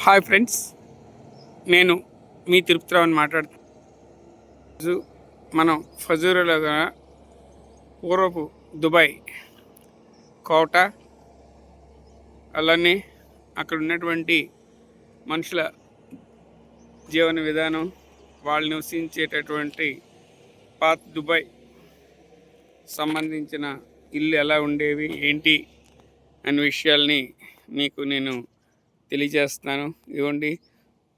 Hi friends, నేను మీ తిరుపతిరావుని మాట్లాడుతూ మనం ఫజూరులో పూర్వపు దుబాయ్ కోట, అలానే అక్కడ ఉన్నటువంటి మనుషుల జీవన విధానం, వాళ్ళు నివసించేటటువంటి పాత దుబాయ్ సంబంధించిన ఇల్లు ఎలా ఉండేవి ఏంటి అనే విషయాల్ని మీకు నేను తెలియజేస్తున్నాను. ఇవ్వండి,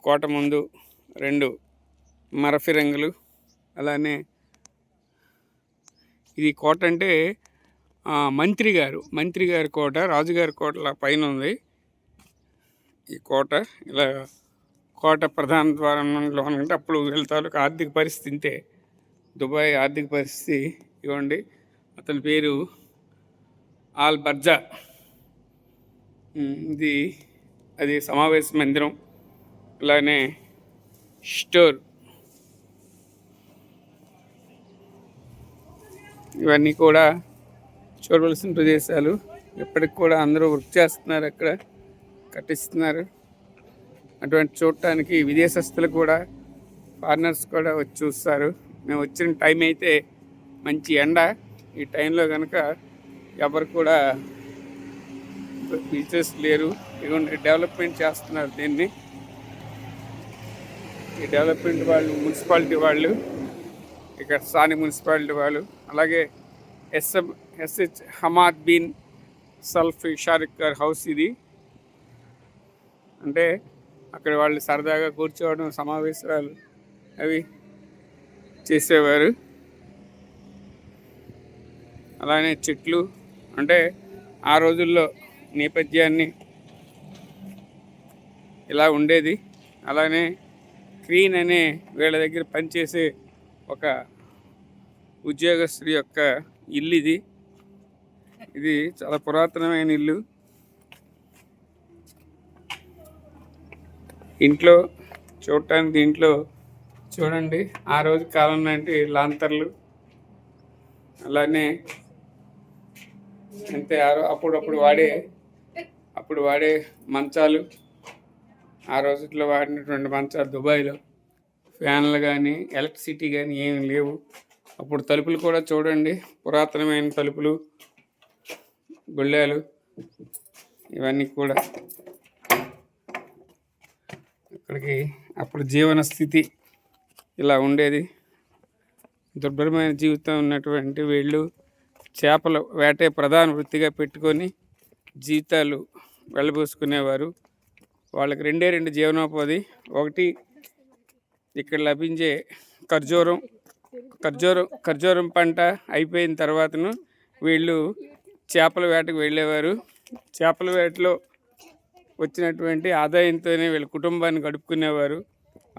కోట ముందు 2 మరఫిరంగులు. అలానే ఇది కోట అంటే మంత్రి గారి కోట, రాజుగారి కోటల పైన ఉంది ఈ కోట. ఇలా కోట ప్రధాన ద్వారంలో అంటే అప్పుడు వీళ్ళ తాలూకు ఆర్థిక పరిస్థితి ఇంతే. దుబాయ్ ఆర్థిక పరిస్థితి ఇవ్వండి. అతని పేరు ఆల్ బర్జా. ఇది అది సమావేశ మందిరం, అలానే స్టోర్, ఇవన్నీ కూడా చూడవలసిన ప్రదేశాలు. ఇప్పటికి కూడా అందరూ వర్క్ చేస్తున్నారు, అక్కడ కట్టిస్తున్నారు. అటువంటి చూడటానికి విదేశస్తులు కూడా, ఫారినర్స్ కూడా వచ్చి చూస్తారు. మేము వచ్చిన టైం అయితే మంచి ఎండ. ఈ టైంలో కనుక ఎవరు కూడా విజిటర్స్ లేరు. ఇవ్వండి, డెవలప్మెంట్ చేస్తున్నారు దీన్ని. ఈ డెవలప్మెంట్ వాళ్ళు, మున్సిపాలిటీ వాళ్ళు, ఇక్కడ స్థానిక మున్సిపాలిటీ వాళ్ళు, అలాగే ఎస్హెచ్ హమాద్ బిన్ సల్ఫ్ షారిక్ గారి హౌస్ ఇది. అంటే అక్కడ వాళ్ళు సరదాగా కూర్చోవడం, సమావేశాలు అవి చేసేవారు. అలానే చెట్లు, అంటే ఆ రోజుల్లో నేపథ్యాన్ని ఇలా ఉండేది. అలానే క్రీన్ అనే వీళ్ళ దగ్గర పనిచేసే ఒక ఉద్యోగస్తుడి యొక్క ఇల్లు ఇది. ఇది చాలా పురాతనమైన ఇల్లు. ఇంట్లో చూడటానికి, దీంట్లో చూడండి, ఆ రోజు కాలం నాటి లాంతర్లు, అలానే అంతే అప్పుడు వాడే మంచాలు, ఆ రోజుల్లో వాడినటువంటి మంచాలు. దుబాయ్లో ఫ్యాన్లు కానీ ఎలక్ట్రిసిటీ కానీ ఏమి లేవు. అప్పుడు తలుపులు కూడా చూడండి, పురాతనమైన తలుపులు, గుళ్ళాలు, ఇవన్నీ కూడా. అక్కడికి అప్పుడు జీవన స్థితి ఇలా ఉండేది. దుర్భరమైన జీవితం ఉన్నటువంటి వీళ్ళు చేపల వేటే ప్రధాన వృత్తిగా పెట్టుకొని జీవితాలు వెళ్ళబోసుకునేవారు. వాళ్ళకి 2 జీవనోపాధి. ఒకటి ఇక్కడ లభించే ఖర్జూరం పంట అయిపోయిన తర్వాతను వీళ్ళు చేపల వేటకు వెళ్ళేవారు. చేపల వేటలో వచ్చినటువంటి ఆదాయంతోనే వీళ్ళ కుటుంబాన్ని గడుపుకునేవారు.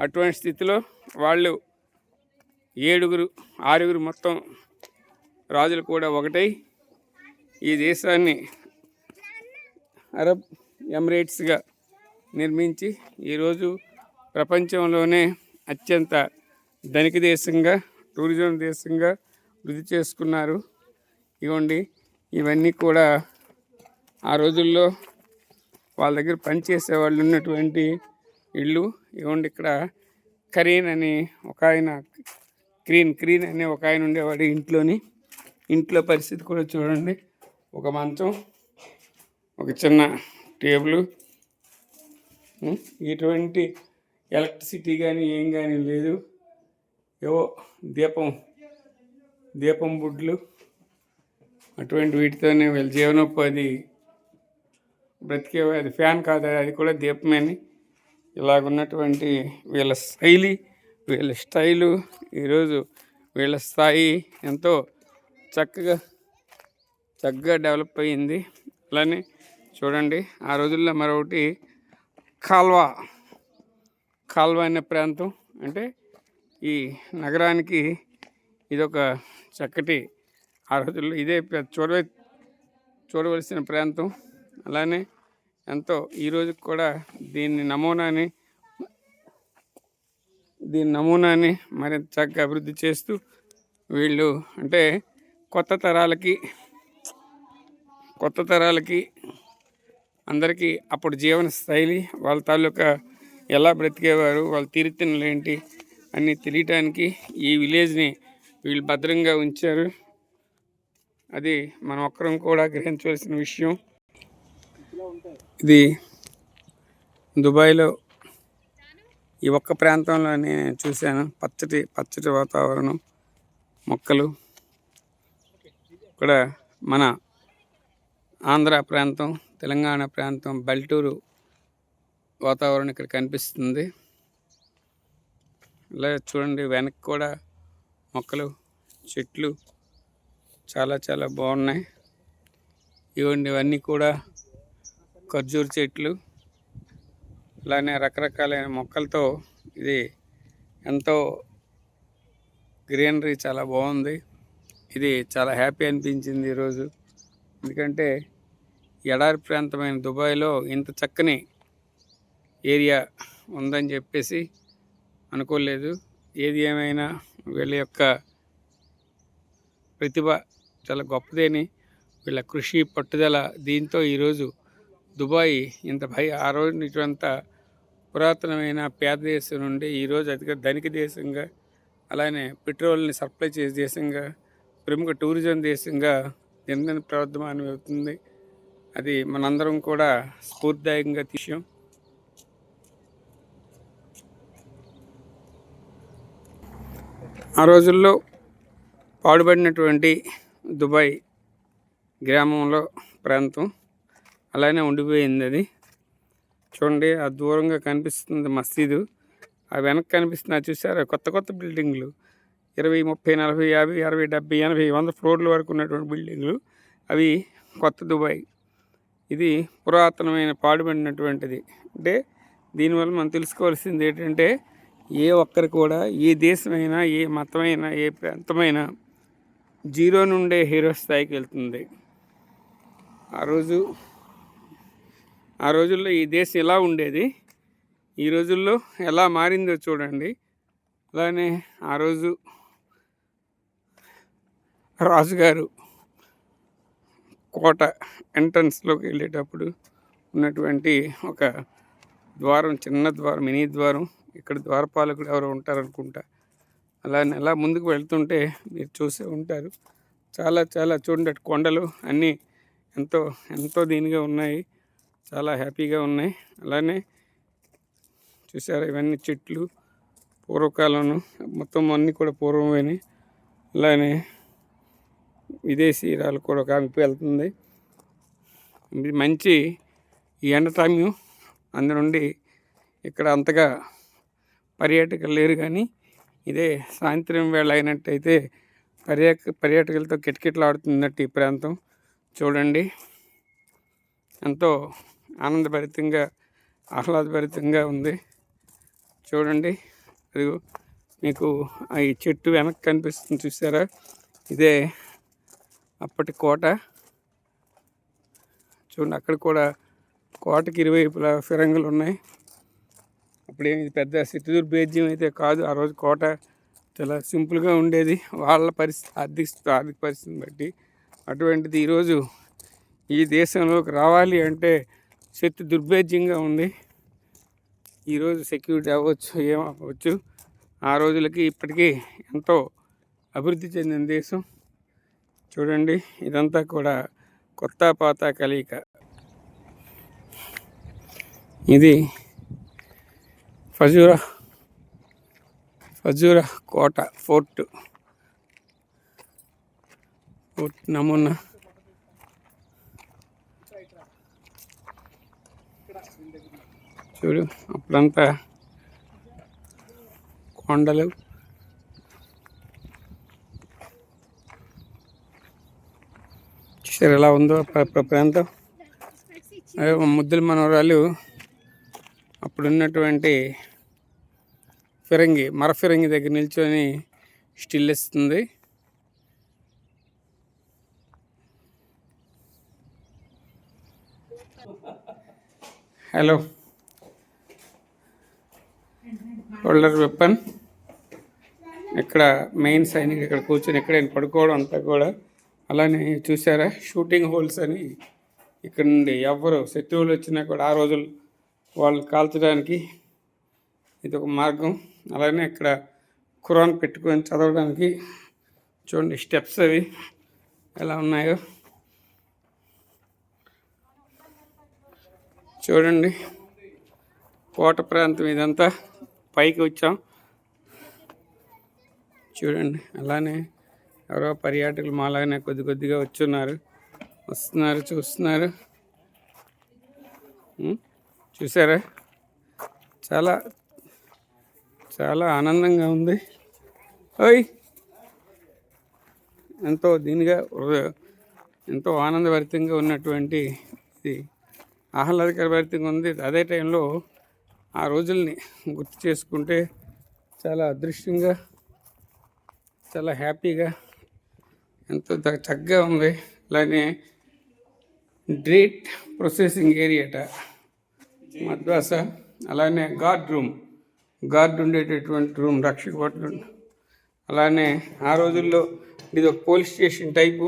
అటువంటి స్థితిలో వాళ్ళు 6 మొత్తం రాజులు కూడా ఒకటై ఈ దేశాన్ని అరబ్ ఎమిరేట్స్గా నిర్మించి ఈరోజు ప్రపంచంలోనే అత్యంత ధనిక దేశంగా, టూరిజం దేశంగా వృద్ధి చేసుకున్నారు. ఇవ్వండి, ఇవన్నీ కూడా ఆ రోజుల్లో వాళ్ళ దగ్గర పనిచేసే వాళ్ళు ఉన్నటువంటి ఇళ్ళు. ఇవ్వండి, ఇక్కడ కరీన్ అని ఒక ఆయన, క్రీన్ అనే ఒక ఆయన ఉండేవాడు ఇంట్లో పరిస్థితి కూడా చూడండి. ఒక మంచం, ఒక చిన్న టేబుల్, ఎటువంటి ఎలక్ట్రిసిటీ కానీ ఏం కానీ లేదు. ఏవో దీపం బుడ్లు, అటువంటి వీటితోనే వీళ్ళ జీవనోపాధి బ్రతికేవారు. అది ఫ్యాన్ కాదు, అది కూడా దీపమని. ఇలాగున్నటువంటి వీళ్ళ శైలి, వీళ్ళ స్టైలు, ఈరోజు వీళ్ళ స్థాయి ఎంతో చక్కగా డెవలప్ అయ్యింది. అలానే చూడండి, ఆ రోజుల్లో మరొకటి కాల్వా అనే ప్రాంతం. అంటే ఈ నగరానికి ఇదొక చక్కటి, ఆ రోజుల్లో ఇదే చూడవలసిన ప్రాంతం. అలానే ఎంతో ఈరోజు కూడా దీని నమూనాని మరింత చక్కగా అభివృద్ధి చేస్తూ వీళ్ళు, అంటే కొత్త తరాలకి అందరికీ అప్పుడు జీవన శైలి, వాళ్ళ తాలూకా ఎలా బ్రతికేవారు, వాళ్ళ తీరుతెన్నులు ఏంటి అన్నీ తెలియటానికి ఈ విలేజ్ని వీళ్ళు భద్రంగా ఉంచారు. అది మనం ఒక్కరం కూడా గ్రహించవలసిన విషయం. ఇది దుబాయ్లో ఈ ఒక్క ప్రాంతంలోనే చూశాను. పచ్చటి వాతావరణం, మొక్కలు. ఇక్కడ మన ఆంధ్ర ప్రాంతం, తెలంగాణ ప్రాంతం, బల్టూరు వాతావరణం ఇక్కడ కనిపిస్తుంది. ఇలా చూడండి, వెనక్కి కూడా మొక్కలు, చెట్లు చాలా చాలా బాగున్నాయి. ఇవన్నీ ఇవన్నీ కూడా ఖర్జూర చెట్లు. అలానే రకరకాలైన మొక్కలతో ఇది ఎంతో గ్రీనరీ చాలా బాగుంది. ఇది చాలా హ్యాపీ అనిపించింది ఈరోజు. ఎందుకంటే ఎడారి ప్రాంతమైన దుబాయ్లో ఇంత చక్కని ఏరియా ఉందని చెప్పేసి అనుకోలేదు. ఏది ఏమైనా వీళ్ళ యొక్క ప్రతిభ చాలా గొప్పదేని, వీళ్ళ కృషి, పట్టుదల, దీంతో ఈరోజు దుబాయ్ ఇంత ఆ రోజు ఇటువంటి పురాతనమైన పేద దేశం నుండి ఈరోజు అతిగా ధనిక దేశంగా, అలానే పెట్రోల్ని సప్లై చేసే దేశంగా, ప్రముఖ టూరిజం దేశంగా దినదిన ప్రవర్ధమానం అవుతుంది. అది మనందరం కూడా స్ఫూర్తిదాయకంగా తీసాం. ఆ రోజుల్లో పాడుబడినటువంటి దుబాయ్ గ్రామంలో ప్రాంతం అలానే ఉండిపోయింది. అది చూడండి, ఆ దూరంగా కనిపిస్తుంది మసీదు. ఆ వెనక్కి కనిపిస్తుంది చూసారా, కొత్త కొత్త బిల్డింగ్లు, 20, 30, 40, 50, 60, 70, 80, 100 ఫ్లోర్ల వరకు ఉన్నటువంటి బిల్డింగ్లు. అవి కొత్త దుబాయ్. ఇది పురాతనమైన పాడుబడినటువంటిది. అంటే దీనివల్ల మనం తెలుసుకోవాల్సింది ఏంటంటే, ఏ ఒక్కరు కూడా, ఏ దేశమైనా, ఏ మతమైనా, ఏ ప్రాంతమైనా జీరో నుండే హీరో స్థాయికి వెళ్తుంది. ఆ రోజుల్లో ఈ దేశం ఎలా ఉండేది, ఈ రోజుల్లో ఎలా మారిందో చూడండి. అలానే ఆ రోజు రాజుగారు కోట ఎంట్రన్స్లోకి వెళ్ళేటప్పుడు ఉన్నటువంటి ఒక ద్వారం, చిన్న ద్వారం, మినీ ద్వారం. ఇక్కడ ద్వారపాలకుడు ఎవరు ఉంటారనుకుంటా. అలానే అలా ముందుకు వెళ్తుంటే మీరు చూసే ఉంటారు. చాలా చాలా చూడండి, కొండలు అన్నీ ఎంతో ఎంతో దీనిగా ఉన్నాయి, చాలా హ్యాపీగా ఉన్నాయి. అలానే చూసారా, ఇవన్నీ చెట్లు పూర్వకాలం, మొత్తం అన్నీ కూడా పూర్వమైనవి. అలానే విదేశీయురాలు కూడా ఒక ఆమె వెళ్తుంది. ఇది మంచి ఈ ఎండ టైము, అందు నుండి ఇక్కడ అంతగా పర్యాటకులు లేరు. కానీ ఇదే సాయంత్రం వేళ అయినట్టయితే పర్యాటకులతో కిటకిటలాడుతున్నట్టు ఈ ప్రాంతం చూడండి. ఎంతో ఆనందభరితంగా, ఆహ్లాదభరితంగా ఉంది. చూడండి, అదిగో మీకు ఈ చెట్టు వెనక్కి కనిపిస్తుంది చూసారా, ఇదే అప్పటి కోట. చూడండి, అక్కడ కూడా కోటకి ఇరువైపులా ఫిరంగులు ఉన్నాయి. అప్పుడేమి పెద్ద శత్రుదుర్ బేద్యం అయితే కాదు. ఆ రోజు కోట చాలా సింపుల్గా ఉండేది, వాళ్ళ ఆర్థిక పరిస్థితిని బట్టి. అటువంటిది ఈరోజు ఈ దేశంలోకి రావాలి అంటే శక్తి దుర్భేద్యంగా ఉంది. ఈరోజు సెక్యూరిటీ అవ్వచ్చు, ఏమవ్వచ్చు. ఆ రోజులకి ఇప్పటికీ ఎంతో అభివృద్ధి చెందిన దేశం. చూడండి, ఇదంతా కూడా కొత్త పాత కలయిక. ఇది ఫజూరా కోట ఫోర్ట్ నమూనా. చూడు, అప్పుడంతా కొండలు, చూసారు ఎలా ఉందో ప్రాంతం. ముద్దుల మనవరాలు అప్పుడున్నటువంటి మర ఫిరంగి దగ్గర నిల్చొని స్టిల్ ఇస్తుంది. Hello, shoulder weapon. ఇక్కడ మెయిన్ సైనికుడు ఇక్కడ కూర్చొని ఎక్కడైనా పడుకోవడం అంతా కూడా. అలానే చూసారా, షూటింగ్ హోల్స్ అని ఇక్కడ నుండి ఎవరు శత్రువులు వచ్చినా కూడా ఆ రోజులు వాళ్ళు కాల్చడానికి ఇది ఒక మార్గం. అలానే ఇక్కడ ఖురాన్ పెట్టుకొని చదవడానికి చూడండి స్టెప్స్ అవి ఎలా ఉన్నాయో చూడండి. కోట ప్రాంతం ఇదంతా పైకి వచ్చాం చూడండి. అలానే ఎవరో పర్యాటకులు మాలాగానే కొద్దిగా వస్తున్నారు చూస్తున్నారు. చూసారా, చాలా చాలా ఆనందంగా ఉంది. ఓయ్ ఎంతో ఆనందభరితంగా ఉన్నటువంటి ఇది ఆహ్లాదకరభరితంగా ఉంది. అదే టైంలో ఆ రోజుల్ని గుర్తు చేసుకుంటే చాలా అదృష్టంగా, చాలా హ్యాపీగా, ఎంతో చక్కగా ఉంది. అలానే డ్రేట్ ప్రొసెసింగ్ ఏరియాట మద్రాస. అలానే గార్డ్ ఉండేటటువంటి రూమ్, రక్షక భటులు. అలానే ఆ రోజుల్లో ఇది ఒక పోలీస్ స్టేషన్ టైపు.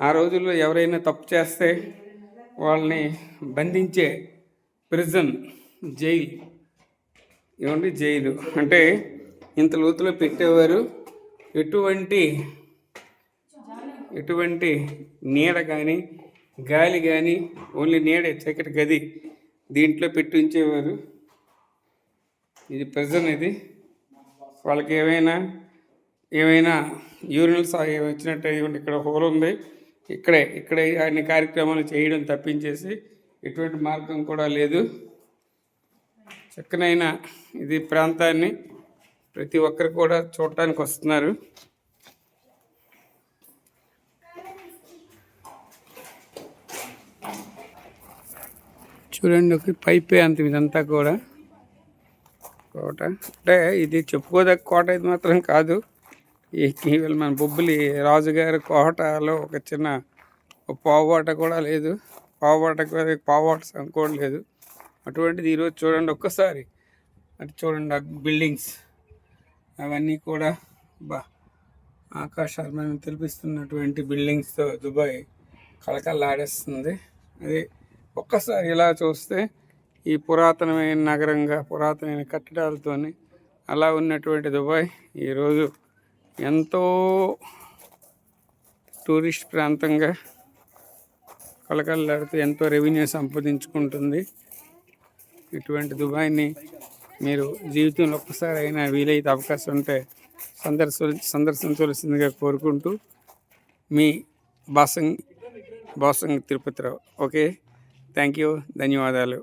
ఆ రోజుల్లో ఎవరైనా తప్పు చేస్తే వాళ్ళని బంధించే ప్రిజన్, జైలు అంటే ఇంత లోతులో పెట్టేవారు. ఎటువంటి నీడ కానీ గాలి కానీ, ఓన్లీ నీడే, చీకటి గది, దీంట్లో పెట్టి ఉంచేవారు. ఇది ప్రిజన్. ఇది వాళ్ళకి ఏమైనా యూరినల్స్ వచ్చినట్టు ఇక్కడ హోల్ ఉంది. ఇక్కడే అన్ని కార్యక్రమాలు చేయడం తప్పించేసి ఎటువంటి మార్గం కూడా లేదు. చక్కనైన ఇది ప్రాంతాన్ని ప్రతి ఒక్కరు కూడా చూడటానికి వస్తున్నారు. చూడండి, ఒక పైపే అంత ఇదంతా కూడా కోట. అంటే ఇది చెప్పుకోదగ్గ కోట ఇది మాత్రం కాదు. ఇవాళ మన బొబ్బిలి రాజుగారి కోటలో ఒక చిన్న పావుబాట కూడా లేదు. పావుబాట సంకోవడం లేదు. అటువంటిది ఈరోజు చూడండి ఒక్కసారి. అటు చూడండి, బిల్డింగ్స్ అవన్నీ కూడా ఆకాశాలు మనం తెలిపిస్తున్నటువంటి బిల్డింగ్స్తో దుబాయ్ కళకళలాడేస్తుంది. అది ఒక్కసారి ఇలా చూస్తే ఈ పురాతనమైన నగరంగా, పురాతనమైన కట్టడాలతో అలా ఉన్నటువంటి దుబాయ్ ఈరోజు ఎంతో టూరిస్ట్ ప్రాంతంగా కళకళలాడుతూ ఎంతో రెవెన్యూ సంపాదించుకుంటుంది. ఇటువంటి దుబాయ్ని మీరు జీవితంలో ఒక్కసారి అయినా వీలైతే అవకాశం ఉంటే సందర్శించవలసిందిగా కోరుకుంటూ మీ బాసంగ్ తిరుపతిరావు. ఓకే, థ్యాంక్ యూ, ధన్యవాదాలు.